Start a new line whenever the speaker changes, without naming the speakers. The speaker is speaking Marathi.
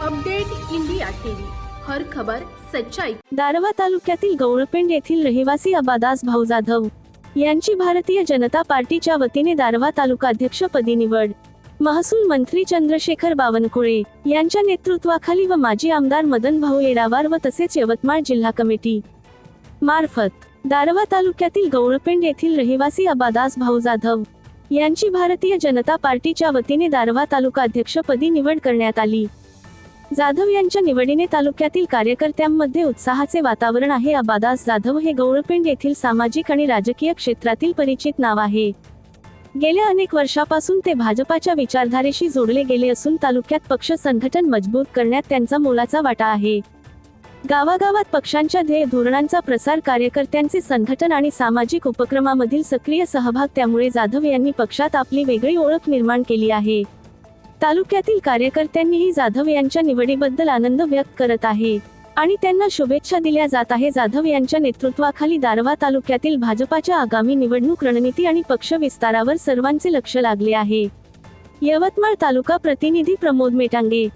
अपडेट इंडिया टीव्ही, हर खबर सच्चाई।
दारव्हा तालुक्यातील गौळपेंड येथील रहिवासी अब्बादास भाऊ जाधव यांची भारतीय जनता पार्टीच्या वतीने दारव्हा तालुकाध्यक्षपदी निवड। महसूल मंत्री चंद्रशेखर बावनकुळे यांच्या नेतृत्वाखाली व माजी आमदार मदन भाऊ येडावार व तसेच यवतमाळ जिल्हा कमिटी मार्फत दारव्हा तालुक्यातील गौळपेंड येथील रहिवासी अब्बादास भाऊ जाधव यांची भारतीय जनता पार्टीच्या वतीने दारव्हा तालुकाध्यक्षपदी निवड करण्यात आली। जाधव यांच्या निवडीने तालुक्यातील कार्यकर्त्यांमध्ये उत्साहाचे वातावरण आहे। अब्बादास जाधव हे गौळपेंड येथील सामाजिक आणि राजकीय क्षेत्रातील परिचित नाव आहे। गेल्या अनेक वर्षापासून ते भाजपाच्या विचारधारेशी जोडले गेले असून तालुक्यात पक्ष संघटन मजबूत करण्यात त्यांचा मोलाचा वाटा आहे। गावागावात पक्षांच्या ध्येय धोरणांचा प्रसार, कार्यकर्त्यांचे संघटन आणि सामाजिक उपक्रमामधील सक्रिय सहभाग, त्यामुळे जाधव यांनी पक्षात आपली वेगळी ओळख निर्माण केली आहे। तालुक्यातील कार्यकर्त्यांनीही जाधव यांच्या निवडीबद्दल आनंद व्यक्त करत आहे आणि त्यांना शुभेच्छा दिल्या जात आहे। जाधव यांच्या नेतृत्वाखाली दारव्हा तालुक्यातील भाजपाच्या आगामी निवडणूक रणनीती आणि पक्ष विस्तारावर सर्वांचे लक्ष लागले आहे। यवतमाळ तालुका प्रतिनिधी प्रमोद मेटांगे।